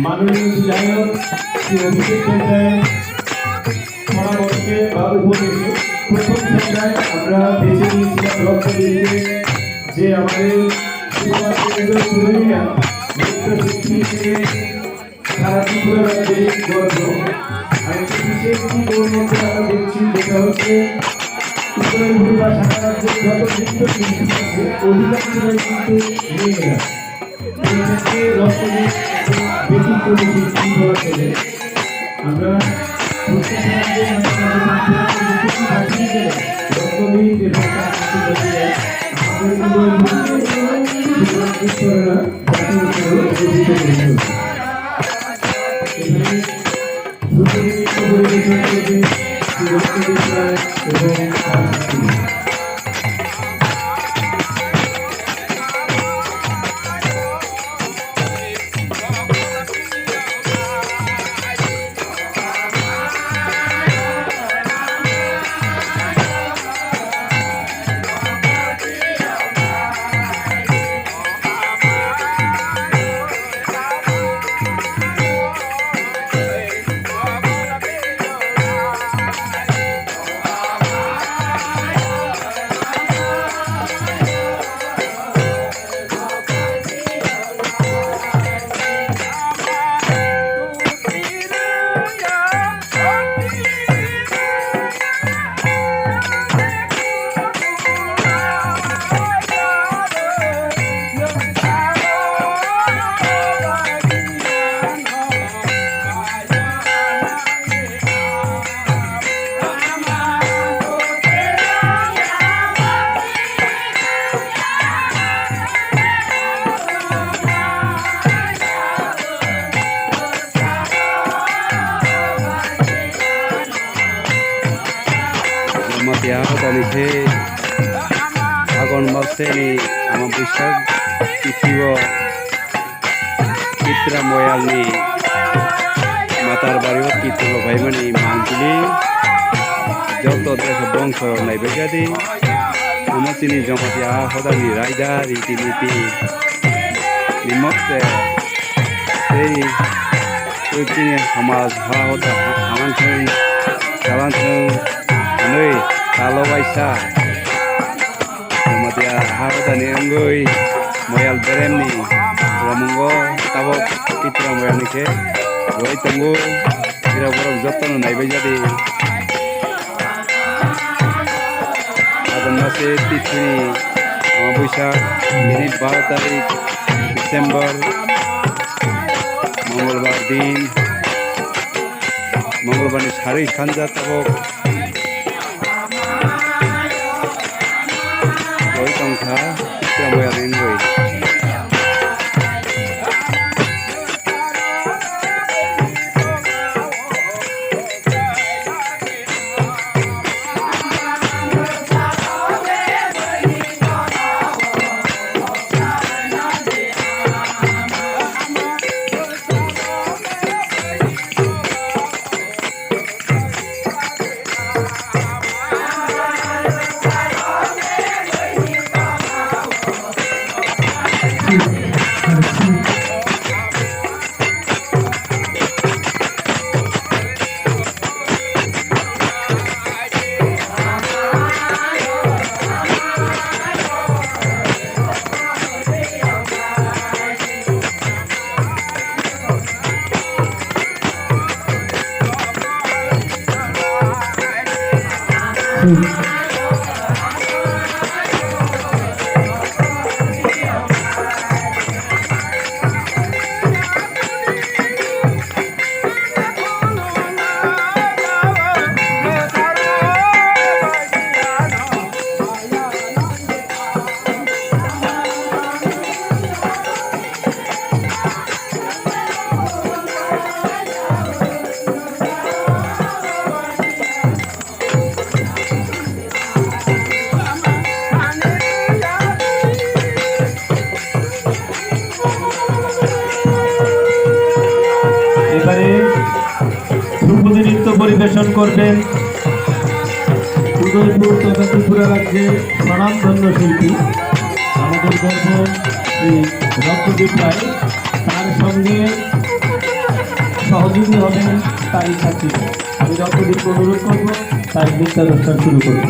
মাননীয় বিধায়ক শ্রী অভিষেক পরামর্শে বা উপদেশে প্রথম সন্ধ্যায় আমরা বেছে নিয়েছিলাম রক্তবীরকে, যে আমাদের নৃত্যশিল্পী থেকে সারা ত্রিপুরা রাজ্যে গর্ব। আর একটি বিশেষ ওর মধ্যে আমরা দেখছি, যেটা হচ্ছে উত্তরের ভূমিকা সারা রাজ্যের যত নৃত্যশিল্পী আছে অধিকাংশরাই কিন্তু মেয়েরা। এই ক্ষেত্রে রক্তবীর ব্যতিক্রমী শিল্পী বলা চলে। আমরা Agon Marseni ama Bisag Titiwo Citra Moyalni Matar Bario Titiwo Baimani Mangkili Joto Desa Bongso Naibejadi Amatini Jomatia Hodani Raida Ritiniti Nimokte Sei Kuitini Hamas Hahota Hamanchung Jalanchung Anui Kalau Waisa Matia Harodani Angui Moyal Beremni Ramungo Tabok Citra Moyalni ke Roi Tunggu Kira Borok Jotono Naibejadi Agon Mase Titri Amabuisak Ini 12 tarik Desember Mongolbar Din Mongolbar ni Hari Khanja Tabok Roi Tongkha Citra Moyalni Angui এবারে ধ্রুপদী নৃত্য পরিবেশন করবেন উদয়পুর তথা ত্রিপুরা রাজ্যের স্বনামধন্য শিল্পী আমাদের গর্ব শ্রী রক্তদীপ রায়। তার সঙ্গে সহযোগী হবেন তারই ছাত্রী। আমি রক্তদীপকে অনুরোধ করবো তার নৃত্যানুষ্ঠান শুরু করবো।